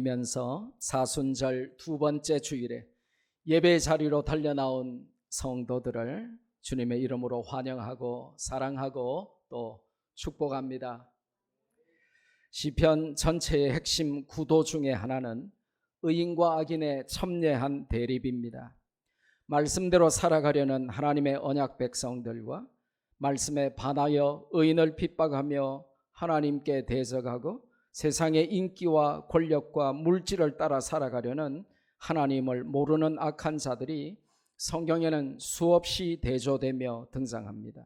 누리면서 사순절 두 번째 주일에 예배 자리로 달려나온 성도들을 주님의 이름으로 환영하고 사랑하고 또 축복합니다. 시편 전체의 핵심 구도 중에 하나는 의인과 악인의 첨예한 대립입니다. 말씀대로 살아가려는 하나님의 언약 백성들과 말씀에 반하여 의인을 핍박하며 하나님께 대적하고 세상의 인기와 권력과 물질을 따라 살아가려는 하나님을 모르는 악한 자들이 성경에는 수없이 대조되며 등장합니다.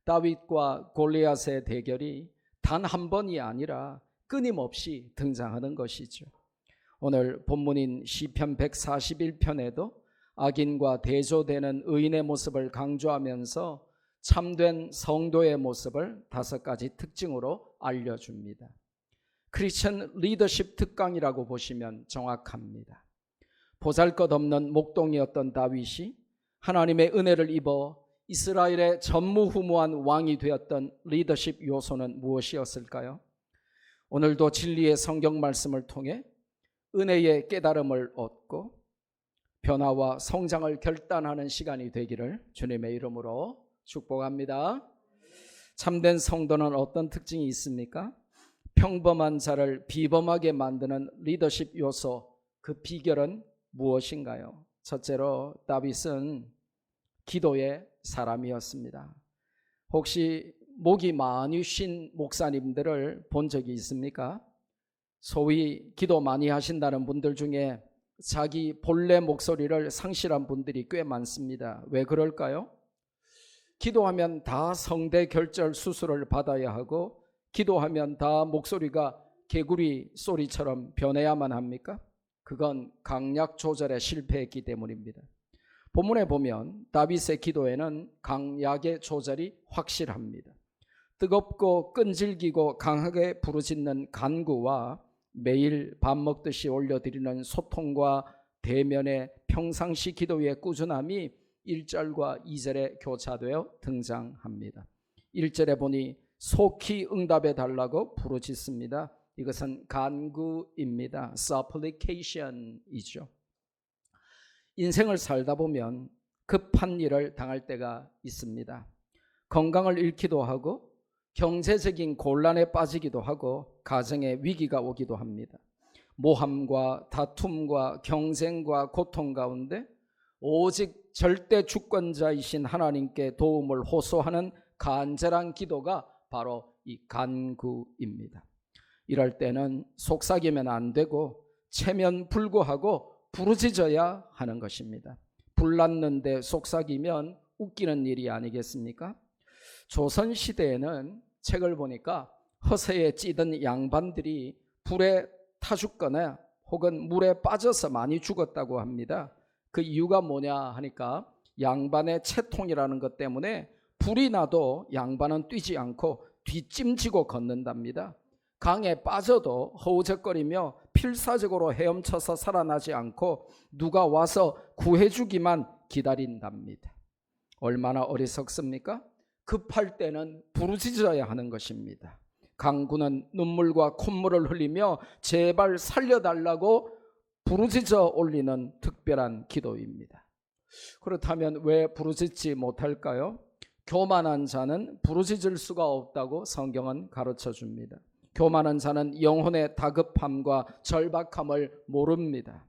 다윗과 골리앗의 대결이 단 한 번이 아니라 끊임없이 등장하는 것이죠. 오늘 본문인 시편 141편에도 악인과 대조되는 의인의 모습을 강조하면서 참된 성도의 모습을 5가지 특징으로 알려줍니다. 크리스천 리더십 특강이라고 보시면 정확합니다. 보잘것없는 목동이었던 다윗이 하나님의 은혜를 입어 이스라엘의 전무후무한 왕이 되었던 리더십 요소는 무엇이었을까요? 오늘도 진리의 성경 말씀을 통해 은혜의 깨달음을 얻고 변화와 성장을 결단하는 시간이 되기를 주님의 이름으로 축복합니다. 참된 성도는 어떤 특징이 있습니까? 평범한 자를 비범하게 만드는 리더십 요소, 그 비결은 무엇인가요? 첫째로 다윗은 기도의 사람이었습니다. 혹시 목이 많이 쉰 목사님들을 본 적이 있습니까? 소위 기도 많이 하신다는 분들 중에 자기 본래 목소리를 상실한 분들이 꽤 많습니다. 왜 그럴까요? 기도하면 다 성대 결절 수술을 받아야 하고 기도하면 다 목소리가 개구리 소리처럼 변해야만 합니까? 그건 강약 조절에 실패했기 때문입니다. 본문에 보면 다윗의 기도에는 강약의 조절이 확실합니다. 뜨겁고 끈질기고 강하게 부르짖는 간구와 매일 밥 먹듯이 올려드리는 소통과 대면의 평상시 기도의 꾸준함이 1절과 2절에 교차되어 등장합니다. 1절에 보니 속히 응답해 달라고 부르짖습니다. 이것은 간구입니다. supplication이죠. 인생을 살다 보면 급한 일을 당할 때가 있습니다. 건강을 잃기도 하고 경제적인 곤란에 빠지기도 하고 가정에 위기가 오기도 합니다. 모함과 다툼과 경쟁과 고통 가운데 오직 절대 주권자이신 하나님께 도움을 호소하는 간절한 기도가 바로 이 간구입니다. 이럴 때는 속삭이면 안 되고 체면불구하고 부르짖어야 하는 것입니다. 불났는데 속삭이면 웃기는 일이 아니겠습니까? 조선시대에는 책을 보니까 허세에 찌든 양반들이 불에 타 죽거나 혹은 물에 빠져서 많이 죽었다고 합니다. 그 이유가 뭐냐 하니까 양반의 채통이라는 것 때문에 불이 나도 양반은 뛰지 않고 뒷짐지고 걷는답니다. 강에 빠져도 허우적거리며 필사적으로 헤엄쳐서 살아나지 않고 누가 와서 구해주기만 기다린답니다. 얼마나 어리석습니까? 급할 때는 부르짖어야 하는 것입니다. 강구는 눈물과 콧물을 흘리며 제발 살려달라고 부르짖어 올리는 특별한 기도입니다. 그렇다면 왜 부르짖지 못할까요? 교만한 자는 부르짖을 수가 없다고 성경은 가르쳐 줍니다. 교만한 자는 영혼의 다급함과 절박함을 모릅니다.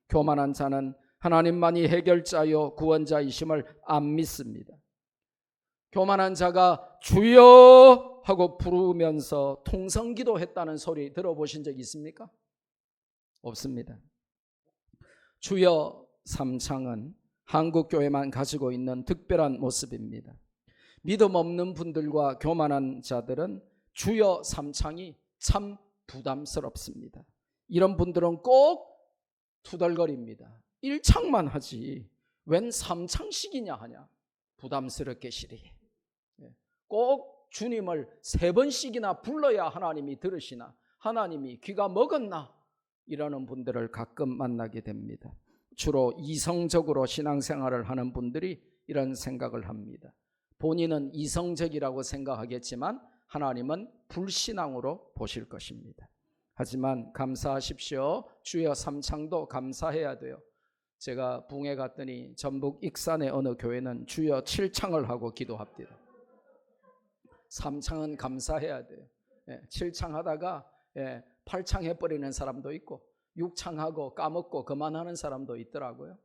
교만한 자는 하나님만이 해결자요 구원자이심을 안 믿습니다. 교만한 자가 주여 하고 부르면서 통성기도했다는 소리 들어보신 적 있습니까? 없습니다. 주여 삼창은 한국교회만 가지고 있는 특별한 모습입니다. 믿음 없는 분들과 교만한 자들은 주여 삼창이 참 부담스럽습니다. 이런 분들은 꼭 투덜거립니다. 1창만 하지 웬 3창씩이냐 하냐, 부담스럽게 시리. 꼭 주님을 3번씩이나 불러야 하나님이 들으시나, 하나님이 귀가 먹었나, 이러는 분들을 가끔 만나게 됩니다. 주로 이성적으로 신앙생활을 하는 분들이 이런 생각을 합니다. 본인은 이성적이라고 생각하겠지만 하나님은 불신앙으로 보실 것입니다. 하지만 감사하십시오. 주여 삼창도 감사해야 돼요. 제가 붕에 갔더니 전북 익산의 어느 교회는 주여 7창을 하고 기도합니다. 3창은 감사해야 돼요. 7창 하다가 8창 해버리는 사람도 있고 6창 하고 까먹고 그만하는 사람도 있더라고요.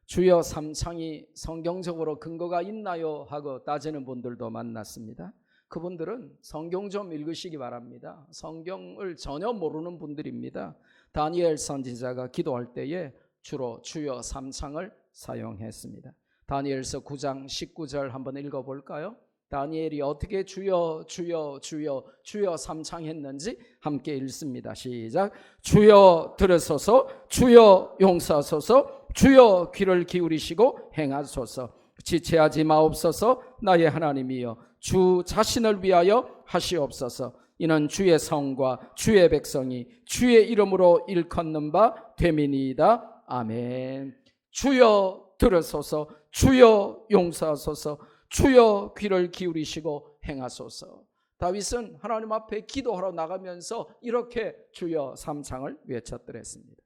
주여 3창이 성경적으로 근거가 있나요? 하고 따지는 분들도 만났습니다. 그분들은 성경 좀 읽으시기 바랍니다. 성경을 전혀 모르는 분들입니다. 다니엘 선지자가 기도할 때에 주로 주여 3창을 사용했습니다. 다니엘서 9장 19절 한번 읽어볼까요? 다니엘이 어떻게 주여 주여 주여 주여 3창 했는지 함께 읽습니다. 시작. 주여 들으소서, 주여 용서하소서, 주여 귀를 기울이시고 행하소서. 지체하지 마옵소서. 나의 하나님이여 주 자신을 위하여 하시옵소서. 이는 주의 성과 주의 백성이 주의 이름으로 일컫는 바 됨이니이다. 아멘. 주여 들으소서, 주여 용서하소서, 주여 귀를 기울이시고 행하소서. 다윗은 하나님 앞에 기도하러 나가면서 이렇게 주여 3창을 외쳤더랬습니다.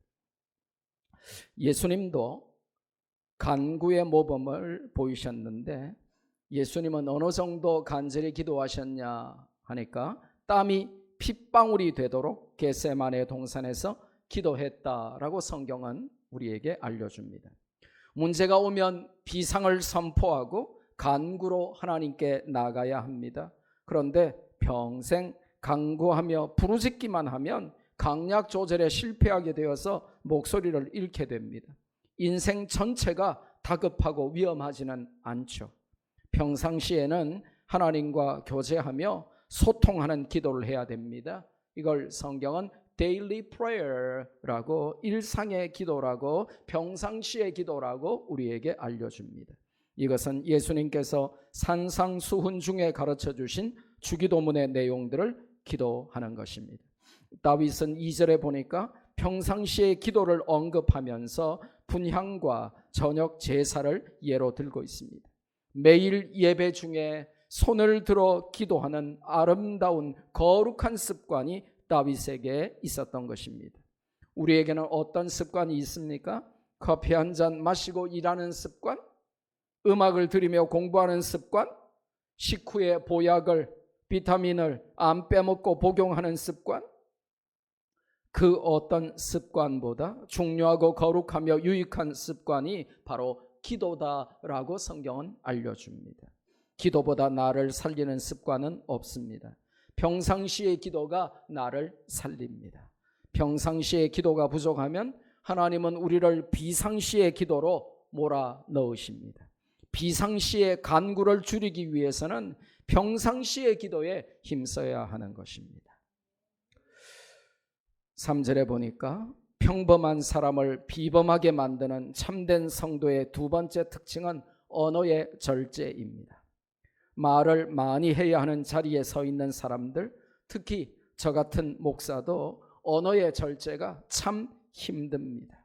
예수님도 간구의 모범을 보이셨는데 예수님은 어느 정도 간절히 기도하셨냐 하니까 땀이 핏방울이 되도록 겟세마네 동산에서 기도했다라고 성경은 우리에게 알려줍니다. 문제가 오면 비상을 선포하고 간구로 하나님께 나가야 합니다. 그런데 평생 간구하며 부르짖기만 하면 강약 조절에 실패하게 되어서 목소리를 잃게 됩니다. 인생 전체가 다급하고 위험하지는 않죠. 평상시에는 하나님과 교제하며 소통하는 기도를 해야 됩니다. 이걸 성경은 daily prayer라고, 일상의 기도라고, 평상시의 기도라고 우리에게 알려줍니다. 이것은 예수님께서 산상수훈 중에 가르쳐 주신 주기도문의 내용들을 기도하는 것입니다. 다윗은 2절에 보니까 평상시의 기도를 언급하면서 분향과 저녁 제사를 예로 들고 있습니다. 매일 예배 중에 손을 들어 기도하는 아름다운 거룩한 습관이 다윗에게 있었던 것입니다. 우리에게는 어떤 습관이 있습니까? 커피 한 잔 마시고 일하는 습관, 음악을 들으며 공부하는 습관, 식후에 보약을, 비타민을 안 빼먹고 복용하는 습관, 그 어떤 습관보다 중요하고 거룩하며 유익한 습관이 바로 기도다라고 성경은 알려줍니다. 기도보다 나를 살리는 습관은 없습니다. 평상시의 기도가 나를 살립니다. 평상시의 기도가 부족하면 하나님은 우리를 비상시의 기도로 몰아넣으십니다. 비상시의 간구를 줄이기 위해서는 평상시의 기도에 힘써야 하는 것입니다. 3절에 보니까 평범한 사람을 비범하게 만드는 참된 성도의 두 번째 특징은 언어의 절제입니다. 말을 많이 해야 하는 자리에 서 있는 사람들, 특히 저 같은 목사도 언어의 절제가 참 힘듭니다.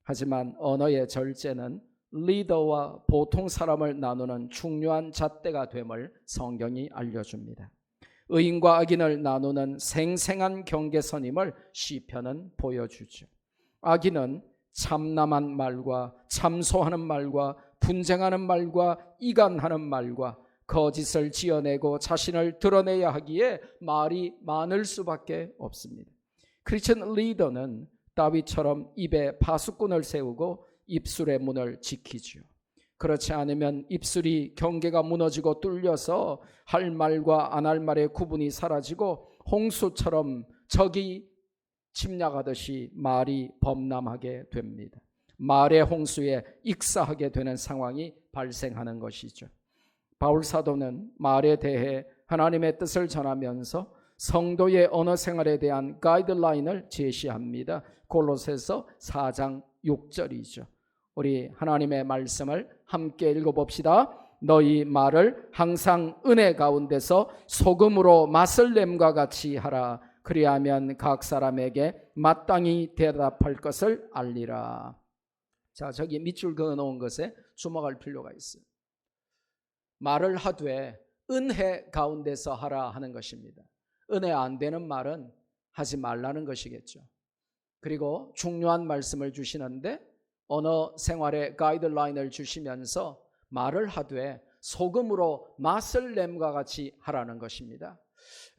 하지만 언어의 절제는 리더와 보통 사람을 나누는 중요한 잣대가 됨을 성경이 알려줍니다. 의인과 악인을 나누는 생생한 경계선임을 시편은 보여주죠. 악인은 참남한 말과 참소하는 말과 분쟁하는 말과 이간하는 말과 거짓을 지어내고 자신을 드러내야 하기에 말이 많을 수밖에 없습니다. 크리스천 리더는 다윗처럼 입에 파수꾼을 세우고 입술의 문을 지키죠. 그렇지 않으면 입술이 경계가 무너지고 뚫려서 할 말과 안 할 말의 구분이 사라지고 홍수처럼 적이 침략하듯이 말이 범람하게 됩니다. 말의 홍수에 익사하게 되는 상황이 발생하는 것이죠. 바울 사도는 말에 대해 하나님의 뜻을 전하면서 성도의 언어 생활에 대한 가이드라인을 제시합니다. 골로새서 4장 6절이죠. 우리 하나님의 말씀을 함께 읽어봅시다. 너희 말을 항상 은혜 가운데서 소금으로 맛을 냄과 같이 하라. 그리하면 각 사람에게 마땅히 대답할 것을 알리라. 자, 저기 밑줄 그어놓은 것에 주목할 필요가 있어요. 말을 하되 은혜 가운데서 하라 하는 것입니다. 은혜 안 되는 말은 하지 말라는 것이겠죠. 그리고 중요한 말씀을 주시는데 언어 생활의 가이드라인을 주시면서 말을 하되 소금으로 맛을 냄과 같이 하라는 것입니다.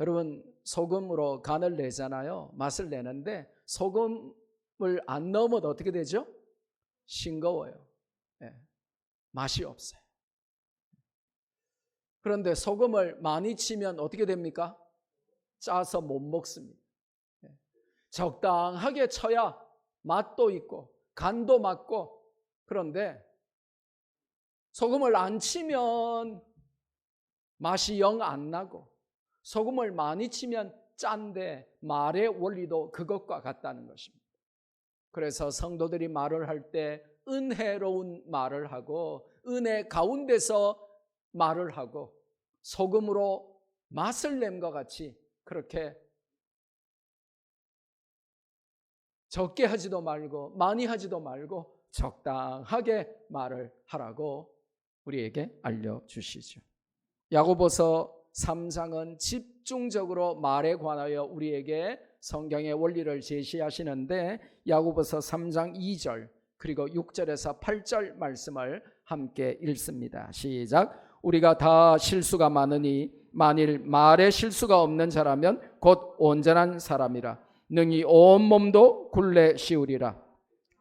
여러분, 소금으로 간을 내잖아요. 맛을 내는데 소금을 안 넣으면 어떻게 되죠? 싱거워요. 네, 맛이 없어요. 그런데 소금을 많이 치면 어떻게 됩니까? 짜서 못 먹습니다. 네, 적당하게 쳐야 맛도 있고 간도 맞고, 그런데 소금을 안 치면 맛이 영 안 나고 소금을 많이 치면 짠데 말의 원리도 그것과 같다는 것입니다. 그래서 성도들이 말을 할 때 은혜로운 말을 하고 은혜 가운데서 말을 하고 소금으로 맛을 냄과 같이 그렇게 적게 하지도 말고 많이 하지도 말고 적당하게 말을 하라고 우리에게 알려주시죠. 야고보서 3장은 집중적으로 말에 관하여 우리에게 성경의 원리를 제시하시는데 야고보서 3장 2절 그리고 6절에서 8절 말씀을 함께 읽습니다. 시작. 우리가 다 실수가 많으니 만일 말에 실수가 없는 자라면 곧 온전한 사람이라. 능히 온 몸도 굴레 씌우리라.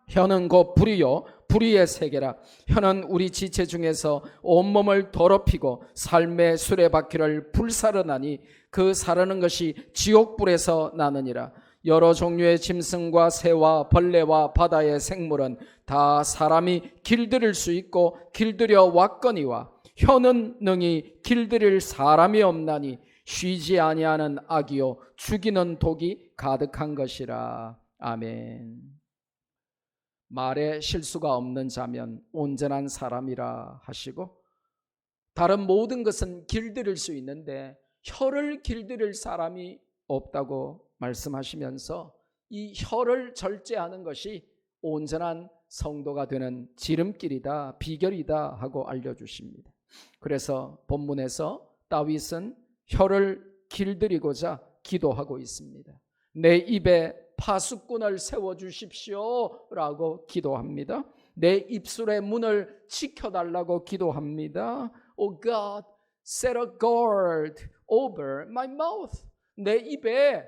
혀는 곧 불이요 불의의 세계라. 혀는 우리 지체 중에서 온몸을 더럽히고 삶의 수레바퀴를 불사르나니 그 사르는 것이 지옥불에서 나느니라. 여러 종류의 짐승과 새와 벌레와 바다의 생물은 다 사람이 길들일 수 있고 길들여 왔거니와 혀는 능히 길들일 사람이 없나니 쉬지 아니하는 악이요 죽이는 독이 가득한 것이라. 아멘. 말에 실수가 없는 자면 온전한 사람이라 하시고, 다른 모든 것은 길들일 수 있는데 혀를 길들일 사람이 없다고 말씀하시면서 이 혀를 절제하는 것이 온전한 성도가 되는 지름길이다, 비결이다 하고 알려주십니다. 그래서 본문에서 다윗은 혀를 길들이고자 기도하고 있습니다. 내 입에 파수꾼을 세워주십시오 라고 기도합니다. 내 입술의 문을 지켜달라고 기도합니다. Oh God, set a guard over my mouth. 내 입에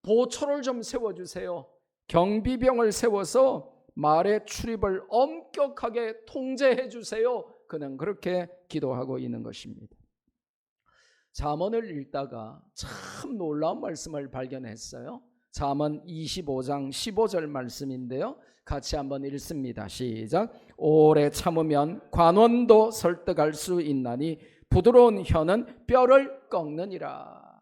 보초를 좀 세워주세요. 경비병을 세워서 말의 출입을 엄격하게 통제해 주세요. 그는 그렇게 기도하고 있는 것입니다. 잠언을 읽다가 참 놀라운 말씀을 발견했어요. 잠언 25장 15절 말씀인데요. 같이 한번 읽습니다. 시작. 오래 참으면 관원도 설득할 수 있나니 부드러운 혀는 뼈를 꺾느니라.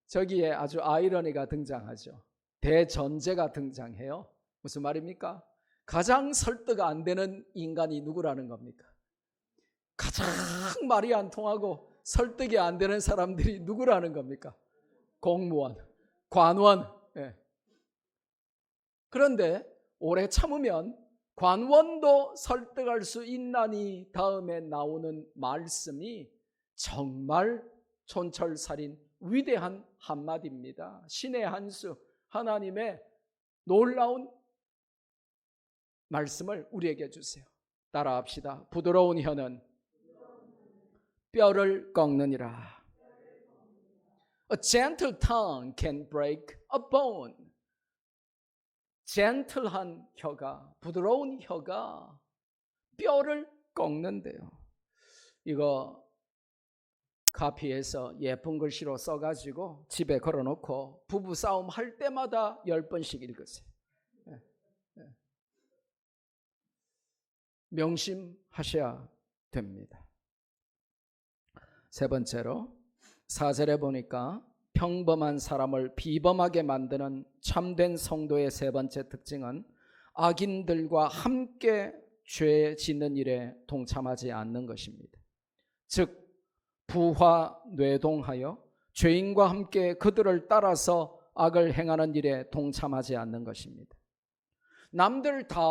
저기에 아주 아이러니가 등장하죠. 대전제가 등장해요. 무슨 말입니까? 가장 설득 안 되는 인간이 누구라는 겁니까? 가장 말이 안 통하고 설득이 안 되는 사람들이 누구라는 겁니까? 공무원, 관원. 예. 그런데 오래 참으면 관원도 설득할 수 있나니 다음에 나오는 말씀이 정말 촌철살인 위대한 한마디입니다. 신의 한 수, 하나님의 놀라운 말씀을 우리에게 주세요. 따라합시다. 부드러운 혀는 뼈를 꺾느니라. A gentle tongue can break a bone. 젠틀한 혀가, 부드러운 혀가 뼈를 꺾는데요. 이거 카피해서 예쁜 글씨로 써가지고 집에 걸어놓고 부부싸움 할 때마다 10번씩 읽으세요. 명심하셔야 됩니다. 세 번째로 4절에 보니까 평범한 사람을 비범하게 만드는 참된 성도의 세 번째 특징은 악인들과 함께 죄 짓는 일에 동참하지 않는 것입니다. 즉 부화뇌동하여 죄인과 함께 그들을 따라서 악을 행하는 일에 동참하지 않는 것입니다. 남들 다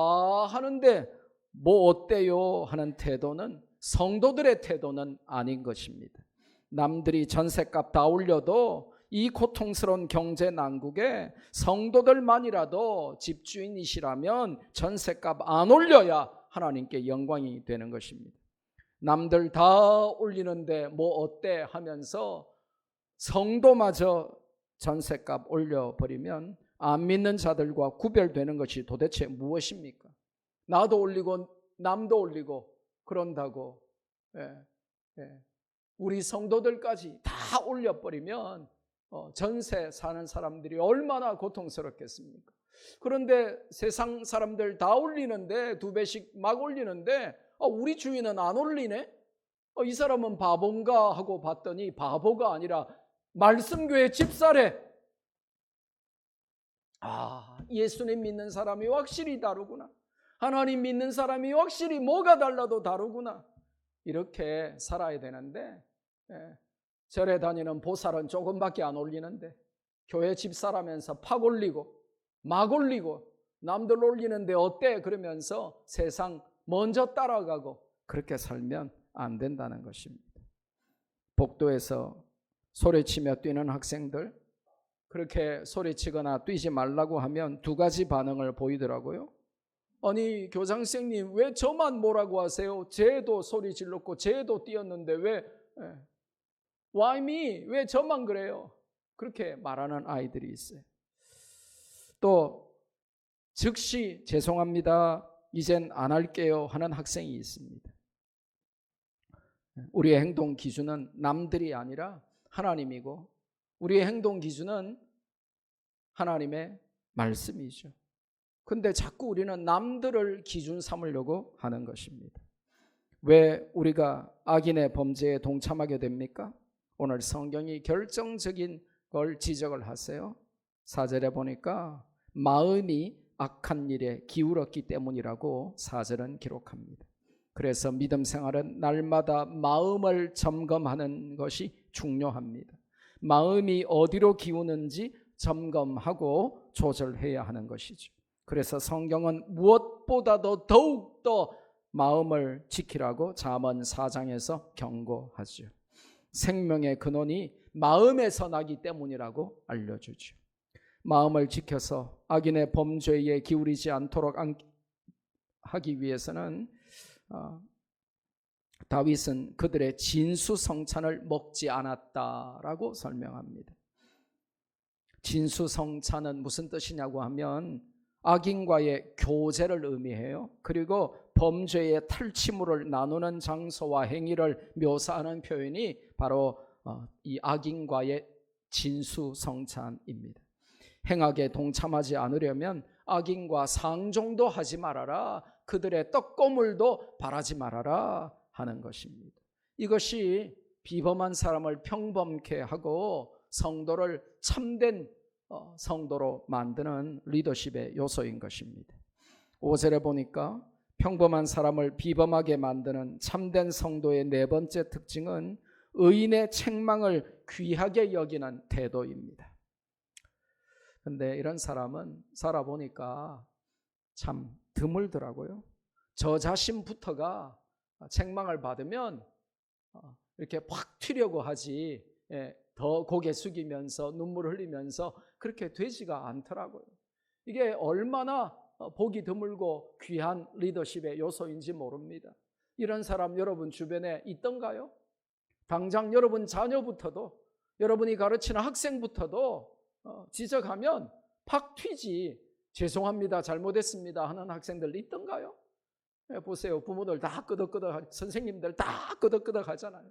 하는데 뭐 어때요 하는 태도는 성도들의 태도는 아닌 것입니다. 남들이 전셋값 다 올려도 이 고통스러운 경제 난국에 성도들만이라도 집주인이시라면 전셋값 안 올려야 하나님께 영광이 되는 것입니다. 남들 다 올리는데 뭐 어때 하면서 성도마저 전셋값 올려버리면 안 믿는 자들과 구별되는 것이 도대체 무엇입니까? 나도 올리고 남도 올리고 그런다고 우리 성도들까지 다 올려버리면 전세 사는 사람들이 얼마나 고통스럽겠습니까? 그런데 세상 사람들 다 올리는데 2배씩 막 올리는데 우리 주인은 안 올리네? 이 사람은 바본가 하고 봤더니 바보가 아니라 말씀교회 집사래. 예수님 믿는 사람이 확실히 다르구나. 하나님 믿는 사람이 확실히 뭐가 달라도 다르구나. 이렇게 살아야 되는데 절에 다니는 보살은 조금밖에 안 올리는데 교회 집사라면서 팍 올리고 막 올리고 남들 올리는데 어때? 그러면서 세상 먼저 따라가고 그렇게 살면 안 된다는 것입니다. 복도에서 소리치며 뛰는 학생들, 그렇게 소리치거나 뛰지 말라고 하면 2가지 반응을 보이더라고요. 아니 교장선생님 왜 저만 뭐라고 하세요? 쟤도 소리 질렀고 쟤도 뛰었는데 왜 Why me? 왜 저만 그래요? 그렇게 말하는 아이들이 있어요. 또 즉시 죄송합니다, 이젠 안 할게요 하는 학생이 있습니다. 우리의 행동 기준은 남들이 아니라 하나님이고 우리의 행동 기준은 하나님의 말씀이죠. 근데 자꾸 우리는 남들을 기준 삼으려고 하는 것입니다. 왜 우리가 악인의 범죄에 동참하게 됩니까? 오늘 성경이 결정적인 걸 지적을 하세요. 4절에 보니까 마음이 악한 일에 기울었기 때문이라고 4절은 기록합니다. 그래서 믿음 생활은 날마다 마음을 점검하는 것이 중요합니다. 마음이 어디로 기우는지 점검하고 조절해야 하는 것이죠. 그래서 성경은 무엇보다도 더욱더 마음을 지키라고 잠언 4장에서 경고하죠. 생명의 근원이 마음에서 나기 때문이라고 알려주죠. 마음을 지켜서 악인의 범죄에 기울이지 않도록 하기 위해서는 다윗은 그들의 진수성찬을 먹지 않았다라고 설명합니다. 진수성찬은 무슨 뜻이냐고 하면 악인과의 교제를 의미해요. 그리고 범죄의 탈취물을 나누는 장소와 행위를 묘사하는 표현이 바로 이 악인과의 진수성찬입니다. 행악에 동참하지 않으려면 악인과 상종도 하지 말아라, 그들의 떡고물도 바라지 말아라 하는 것입니다. 이것이 비범한 사람을 평범케 하고 성도를 참된 성도로 만드는 리더십의 요소인 것입니다. 5절에 보니까 평범한 사람을 비범하게 만드는 참된 성도의 4번째 특징은 의인의 책망을 귀하게 여기는 태도입니다. 근데 이런 사람은 살아보니까 참 드물더라고요. 저 자신부터가 책망을 받으면 이렇게 확 튀려고 하지, 더 고개 숙이면서 눈물 흘리면서 그렇게 되지가 않더라고요. 이게 얼마나 보기 드물고 귀한 리더십의 요소인지 모릅니다. 이런 사람 여러분 주변에 있던가요? 당장 여러분 자녀부터도, 여러분이 가르치는 학생부터도 지적하면 팍 튀지, 죄송합니다, 잘못했습니다 하는 학생들 있던가요? 보세요. 부모들 다 끄덕끄덕, 선생님들 다 끄덕끄덕 하잖아요.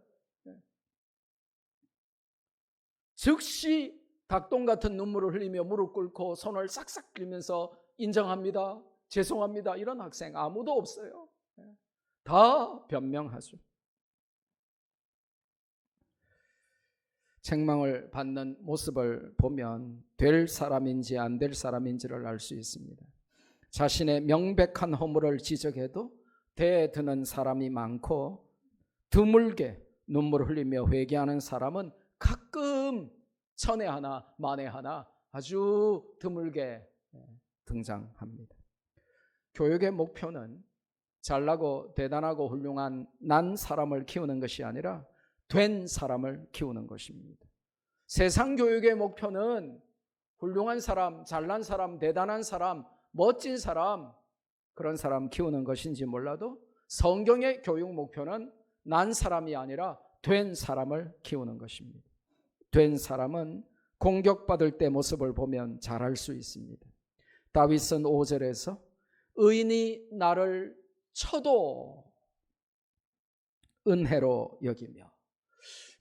즉시 닭똥 같은 눈물을 흘리며 무릎 꿇고 손을 싹싹 빌면서 인정합니다, 죄송합니다 이런 학생 아무도 없어요. 다 변명하죠. 책망을 받는 모습을 보면 될 사람인지 안 될 사람인지를 알 수 있습니다. 자신의 명백한 허물을 지적해도 대드는 사람이 많고 드물게 눈물을 흘리며 회개하는 사람은 가끔 천에 하나 만에 하나 아주 드물게 등장합니다. 교육의 목표는 잘나고 대단하고 훌륭한 난 사람을 키우는 것이 아니라 된 사람을 키우는 것입니다. 세상 교육의 목표는 훌륭한 사람, 잘난 사람, 대단한 사람, 멋진 사람, 그런 사람 키우는 것인지 몰라도 성경의 교육 목표는 난 사람이 아니라 된 사람을 키우는 것입니다. 된 사람은 공격받을 때 모습을 보면 잘 알 수 있습니다. 다윗은 5절에서 의인이 나를 쳐도 은혜로 여기며.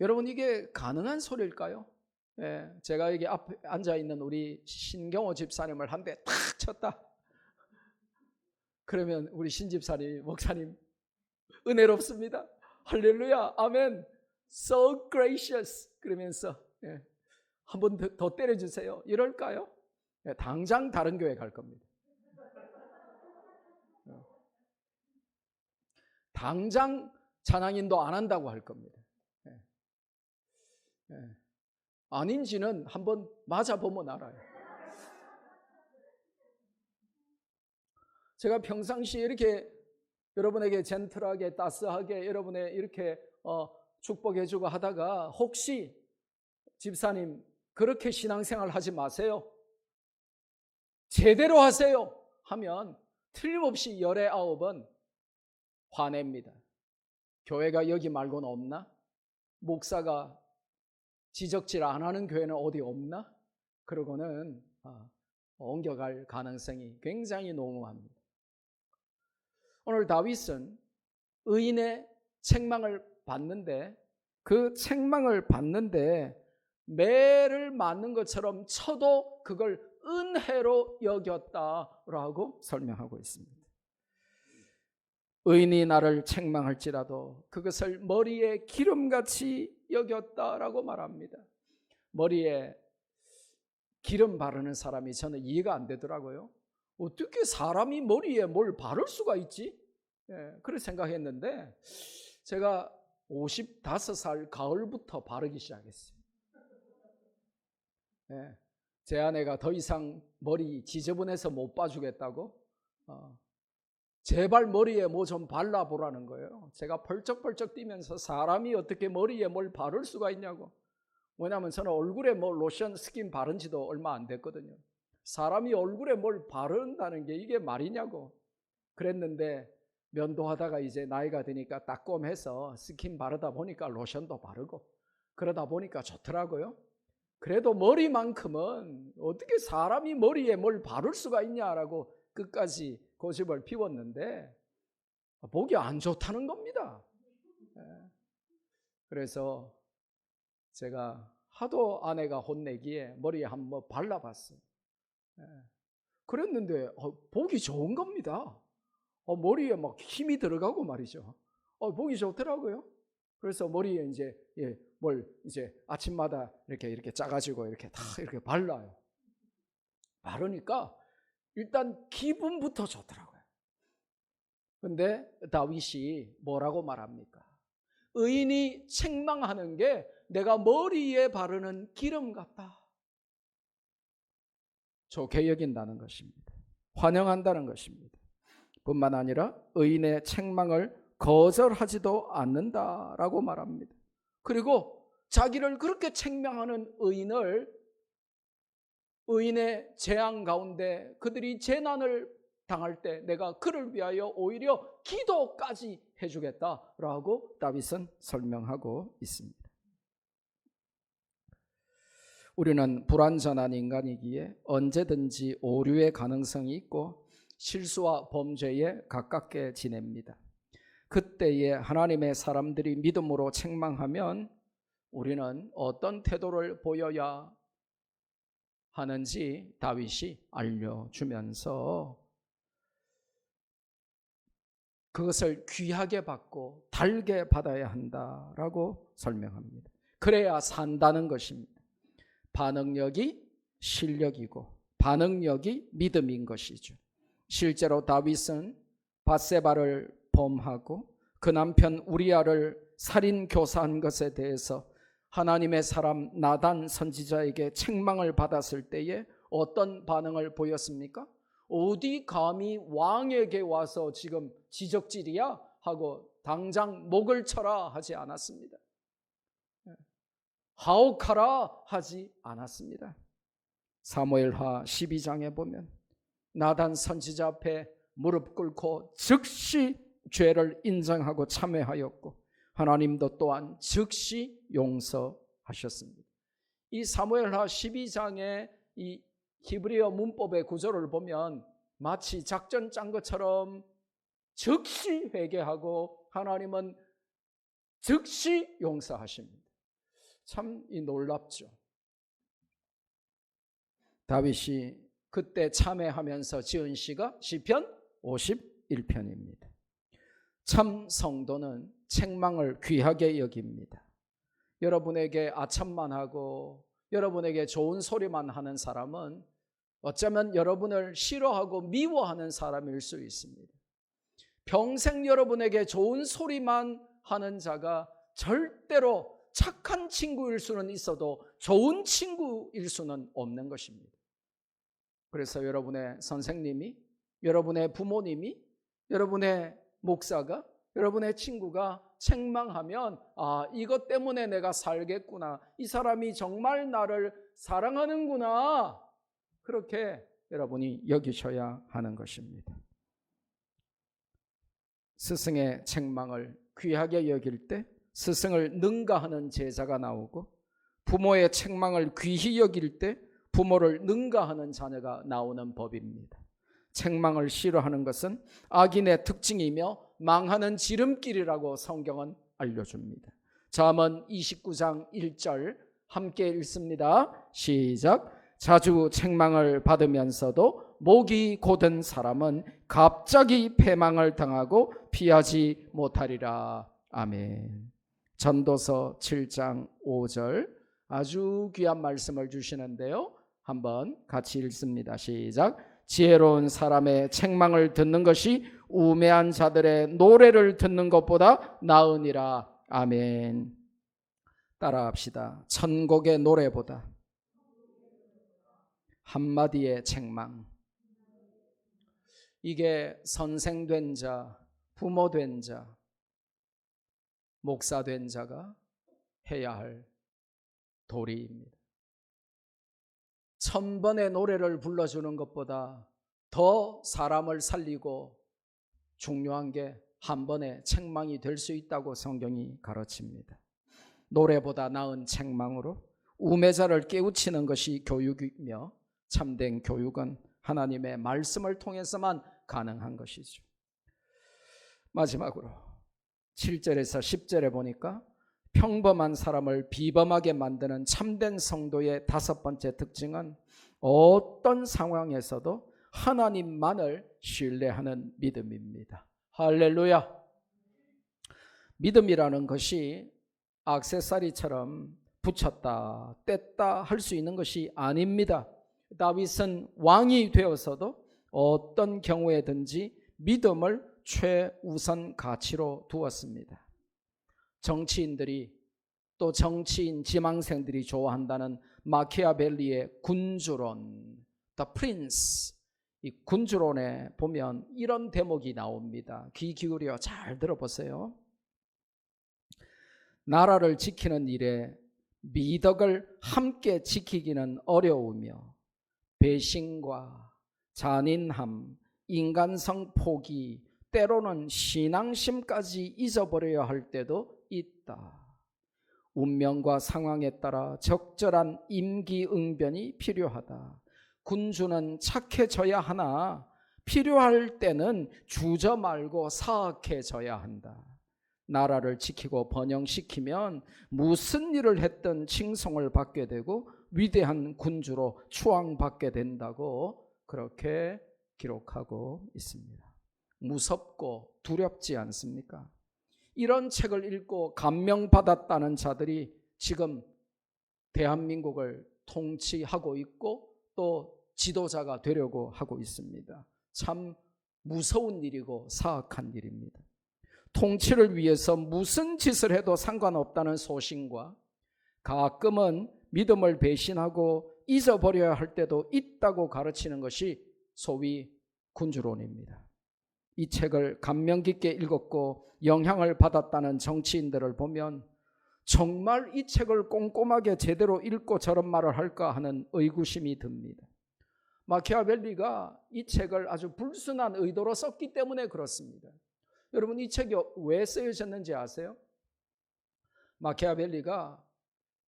여러분, 이게 가능한 소리일까요? 제가 여기 앞에 앉아있는 우리 신경호 집사님을 한 대 탁 쳤다. 그러면 우리 신집사님, 목사님 은혜롭습니다. 할렐루야, 아멘. So gracious. 그러면서 한 번 더 때려주세요. 이럴까요? 당장 다른 교회 갈 겁니다. 당장 찬양인도 안 한다고 할 겁니다. 아닌지는 한번 맞아보면 알아요. 제가 평상시에 이렇게 여러분에게 젠틀하게 따스하게 여러분의 이렇게 축복해주고 하다가 혹시 집사님 그렇게 신앙생활 하지 마세요, 제대로 하세요 하면 틀림없이 열의 9은 화냅니다. 교회가 여기 말고는 없나? 목사가 지적질 안 하는 교회는 어디 없나? 그러고는 옮겨갈 가능성이 굉장히 농후합니다. 오늘 다윗은 의인의 책망을 받는데 그 책망을 받는데 매를 맞는 것처럼 쳐도 그걸 은혜로 여겼다라고 설명하고 있습니다. 의인이 나를 책망할지라도 그것을 머리에 기름같이 여겼다라고 말합니다. 머리에 기름 바르는 사람이 저는 이해가 안 되더라고요. 어떻게 사람이 머리에 뭘 바를 수가 있지? 그렇게 생각했는데 제가 55살 가을부터 바르기 시작했어요. 제 아내가 더 이상 머리 지저분해서 못 봐주겠다고 제발 머리에 뭐 좀 발라보라는 거예요. 제가 벌쩍벌쩍 뛰면서 사람이 어떻게 머리에 뭘 바를 수가 있냐고. 왜냐하면 저는 얼굴에 뭐 로션 스킨 바른 지도 얼마 안 됐거든요. 사람이 얼굴에 뭘 바른다는 게 이게 말이냐고 그랬는데, 면도하다가 이제 나이가 드니까 따끔해서 스킨 바르다 보니까 로션도 바르고 그러다 보니까 좋더라고요. 그래도 머리만큼은 어떻게 사람이 머리에 뭘 바를 수가 있냐라고 끝까지 고집을 피웠는데 보기 안 좋다는 겁니다. 그래서 제가 하도 아내가 혼내기에 머리에 한번 발라봤어요. 그랬는데 보기 좋은 겁니다. 머리에 막 힘이 들어가고 말이죠. 보기 좋더라고요. 그래서 머리에 이제 뭘 이제 아침마다 이렇게 짜가지고 이렇게 다 이렇게 발라요. 바르니까 일단 기분부터 좋더라고요. 근데 다윗이 뭐라고 말합니까? 의인이 책망하는 게 내가 머리에 바르는 기름 같다. 좋게 여긴다는 것입니다. 환영한다는 것입니다. 뿐만 아니라 의인의 책망을 거절하지도 않는다라고 말합니다. 그리고 자기를 그렇게 책망하는 의인의 재앙 가운데 그들이 재난을 당할 때 내가 그를 위하여 오히려 기도까지 해주겠다라고 다윗은 설명하고 있습니다. 우리는 불완전한 인간이기에 언제든지 오류의 가능성이 있고 실수와 범죄에 가깝게 지냅니다. 그때에 하나님의 사람들이 믿음으로 책망하면 우리는 어떤 태도를 보여야 하는지 다윗이 알려주면서 그것을 귀하게 받고 달게 받아야 한다라고 설명합니다. 그래야 산다는 것입니다. 반응력이 실력이고 반응력이 믿음인 것이죠. 실제로 다윗은 밧세바를 범하고 그 남편 우리아를 살인 교사한 것에 대해서 하나님의 사람 나단 선지자에게 책망을 받았을 때에 어떤 반응을 보였습니까? 어디 감히 왕에게 와서 지금 지적질이야? 하고 당장 목을 쳐라 하지 않았습니다. 하옥하라 하지 않았습니다. 사무엘하 12장에 보면 나단 선지자 앞에 무릎 꿇고 즉시 죄를 인정하고 참회하였고 하나님도 또한 즉시 용서하셨습니다. 이 사무엘하 12장의 이 히브리어 문법의 구조를 보면 마치 작전 짠 것처럼 즉시 회개하고 하나님은 즉시 용서하십니다. 참 놀랍죠. 다윗이 그때 참회하면서 지은 시가 시편 51편입니다. 참 성도는 책망을 귀하게 여깁니다. 여러분에게 아첨만 하고 여러분에게 좋은 소리만 하는 사람은 어쩌면 여러분을 싫어하고 미워하는 사람일 수 있습니다. 평생 여러분에게 좋은 소리만 하는 자가 절대로 착한 친구일 수는 있어도 좋은 친구일 수는 없는 것입니다. 그래서 여러분의 선생님이, 여러분의 부모님이, 여러분의 목사가, 여러분의 친구가 책망하면 이것 때문에 내가 살겠구나, 이 사람이 정말 나를 사랑하는구나, 그렇게 여러분이 여기셔야 하는 것입니다. 스승의 책망을 귀하게 여길 때 스승을 능가하는 제자가 나오고, 부모의 책망을 귀히 여길 때 부모를 능가하는 자녀가 나오는 법입니다. 책망을 싫어하는 것은 악인의 특징이며 망하는 지름길이라고 성경은 알려줍니다. 잠언 29장 1절 함께 읽습니다. 시작. 자주 책망을 받으면서도 목이 곧은 사람은 갑자기 패망을 당하고 피하지 못하리라. 아멘. 전도서 7장 5절 아주 귀한 말씀을 주시는데요, 한번 같이 읽습니다. 시작. 지혜로운 사람의 책망을 듣는 것이 우매한 자들의 노래를 듣는 것보다 나으니라. 아멘. 따라합시다. 천국의 노래보다 한마디의 책망. 이게 선생 된 자, 부모 된 자, 목사 된 자가 해야 할 도리입니다. 1000번의 노래를 불러주는 것보다 더 사람을 살리고 중요한 게 한 번의 책망이 될 수 있다고 성경이 가르칩니다. 노래보다 나은 책망으로 우매자를 깨우치는 것이 교육이며, 참된 교육은 하나님의 말씀을 통해서만 가능한 것이죠. 마지막으로 7절에서 10절에 보니까 평범한 사람을 비범하게 만드는 참된 성도의 5번째 특징은 어떤 상황에서도 하나님만을 신뢰하는 믿음입니다. 할렐루야. 믿음이라는 것이 액세서리처럼 붙였다 뗐다 할 수 있는 것이 아닙니다. 다윗은 왕이 되어서도 어떤 경우에든지 믿음을 최우선 가치로 두었습니다. 정치인들이, 또 정치인 지망생들이 좋아한다는 마키아벨리의 군주론, The Prince, 이 군주론에 보면 이런 대목이 나옵니다. 귀 기울여 잘 들어보세요. 나라를 지키는 일에 미덕을 함께 지키기는 어려우며 배신과 잔인함, 인간성 포기, 때로는 신앙심까지 잊어버려야 할 때도 있다. 운명과 상황에 따라 적절한 임기응변이 필요하다. 군주는 착해져야 하나 필요할 때는 주저 말고 사악해져야 한다. 나라를 지키고 번영시키면 무슨 일을 했든 칭송을 받게 되고 위대한 군주로 추앙받게 된다고 그렇게 기록하고 있습니다. 무섭고 두렵지 않습니까? 이런 책을 읽고 감명받았다는 자들이 지금 대한민국을 통치하고 있고 또 지도자가 되려고 하고 있습니다. 참 무서운 일이고 사악한 일입니다. 통치를 위해서 무슨 짓을 해도 상관없다는 소신과 가끔은 믿음을 배신하고 잊어버려야 할 때도 있다고 가르치는 것이 소위 군주론입니다. 이 책을 감명 깊게 읽었고 영향을 받았다는 정치인들을 보면 정말 이 책을 꼼꼼하게 제대로 읽고 저런 말을 할까 하는 의구심이 듭니다. 마키아벨리가 이 책을 아주 불순한 의도로 썼기 때문에 그렇습니다. 여러분, 이 책이 왜 쓰여졌는지 아세요? 마키아벨리가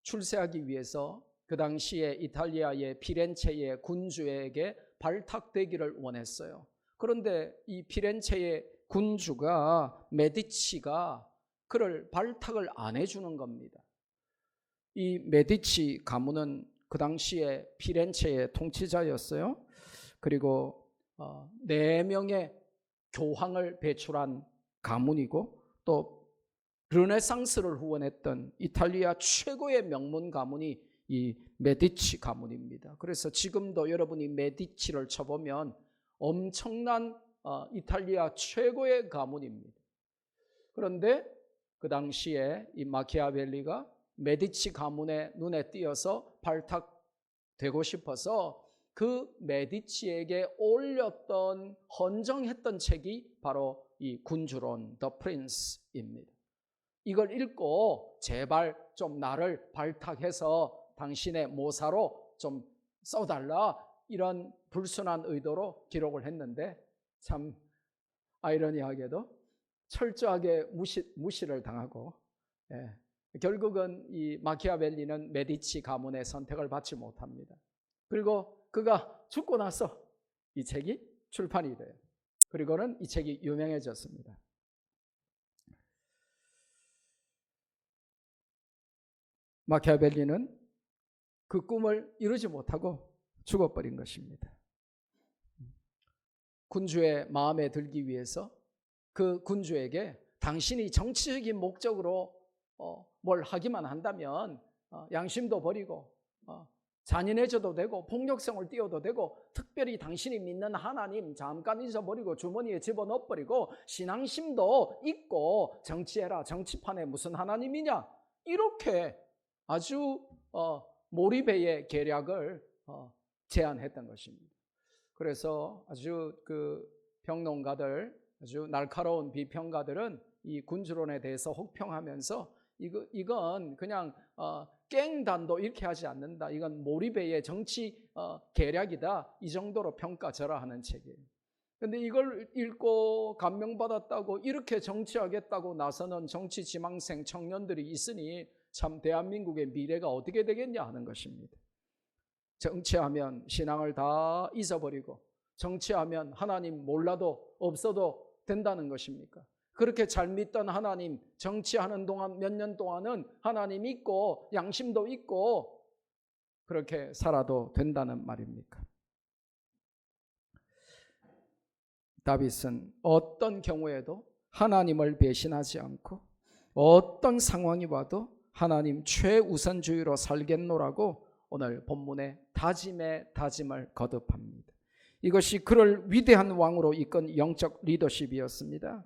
출세하기 위해서 그 당시에 이탈리아의 피렌체의 군주에게 발탁되기를 원했어요. 그런데 이 피렌체의 군주가 메디치가 그를 발탁을 안 해주는 겁니다. 이 메디치 가문은 그 당시에 피렌체의 통치자였어요. 그리고 4명의 교황을 배출한 가문이고 또 르네상스를 후원했던 이탈리아 최고의 명문 가문이 이 메디치 가문입니다. 그래서 지금도 여러분이 메디치를 쳐보면 엄청난 이탈리아 최고의 가문입니다. 그런데 그 당시에 이 마키아벨리가 메디치 가문의 눈에 띄어서 발탁되고 싶어서 그 메디치에게 올렸던 헌정했던 책이 바로 이 군주론 The Prince입니다. 이걸 읽고 제발 좀 나를 발탁해서 당신의 모사로 좀 써달라, 이런 불순한 의도로 기록을 했는데 참 아이러니하게도 철저하게 무시를 당하고 결국은 이 마키아벨리는 메디치 가문의 선택을 받지 못합니다. 그리고 그가 죽고 나서 이 책이 출판이 돼요. 그리고는 이 책이 유명해졌습니다. 마키아벨리는 그 꿈을 이루지 못하고 죽어버린 것입니다. 군주의 마음에 들기 위해서 그 군주에게 당신이 정치적인 목적으로 뭘 하기만 한다면 양심도 버리고 잔인해져도 되고 폭력성을 띄워도 되고 특별히 당신이 믿는 하나님 잠깐 잊어버리고 주머니에 집어넣어버리고 신앙심도 잊고 정치해라. 정치판에 무슨 하나님이냐. 이렇게 아주 몰입의 계략을 제안했던 것입니다. 그래서 아주 그 평론가들, 아주 날카로운 비평가들은 이 군주론에 대해서 혹평하면서 이건 그냥 깽단도 이렇게 하지 않는다. 이건 몰입의 정치 계략이다. 이 정도로 평가절하하는 책이에요. 그런데 이걸 읽고 감명받았다고 이렇게 정치하겠다고 나서는 정치 지망생 청년들이 있으니 참 대한민국의 미래가 어떻게 되겠냐 하는 것입니다. 정치하면 신앙을 다 잊어버리고 정치하면 하나님 몰라도 없어도 된다는 것입니까? 그렇게 잘 믿던 하나님, 정치하는 동안 몇 년 동안은 하나님 있고 양심도 있고 그렇게 살아도 된다는 말입니까? 다윗은 어떤 경우에도 하나님을 배신하지 않고 어떤 상황이 와도 하나님 최우선주의로 살겠노라고 오늘 본문의 다짐의 다짐을 거듭합니다. 이것이 그를 위대한 왕으로 이끈 영적 리더십이었습니다.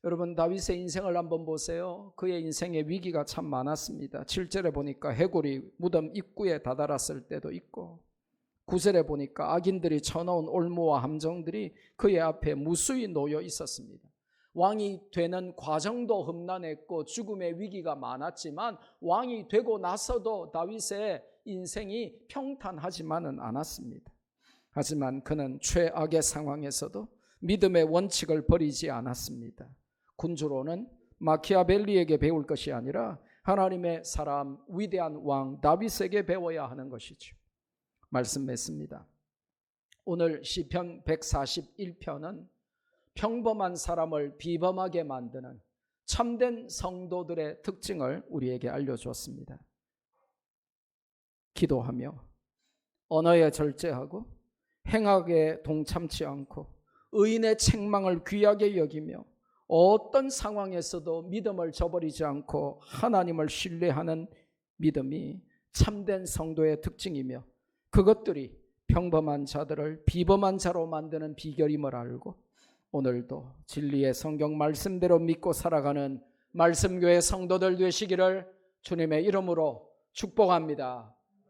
여러분, 다윗의 인생을 한번 보세요. 그의 인생의 위기가 참 많았습니다. 7절에 보니까 해골이 무덤 입구에 다다랐을 때도 있고 9절에 보니까 악인들이 쳐놓은 올무와 함정들이 그의 앞에 무수히 놓여 있었습니다. 왕이 되는 과정도 험난했고 죽음의 위기가 많았지만 왕이 되고 나서도 다윗의 인생이 평탄하지만은 않았습니다. 하지만 그는 최악의 상황에서도 믿음의 원칙을 버리지 않았습니다. 군주로는 마키아벨리에게 배울 것이 아니라 하나님의 사람 위대한 왕 다윗에게 배워야 하는 것이죠. 말씀 맺습니다. 오늘 시편 141편은 평범한 사람을 비범하게 만드는 참된 성도들의 특징을 우리에게 알려주었습니다. 기도하며 언어에 절제하고 행악에 동참치 않고 의인의 책망을 귀하게 여기며 어떤 상황에서도 믿음을 저버리지 않고 하나님을 신뢰하는 믿음이 참된 성도의 특징이며 그것들이 평범한 자들을 비범한 자로 만드는 비결임을 알고 오늘도 진리의 성경 말씀대로 믿고 살아가는 말씀교회 성도들 되시기를 주님의 이름으로 축복합니다.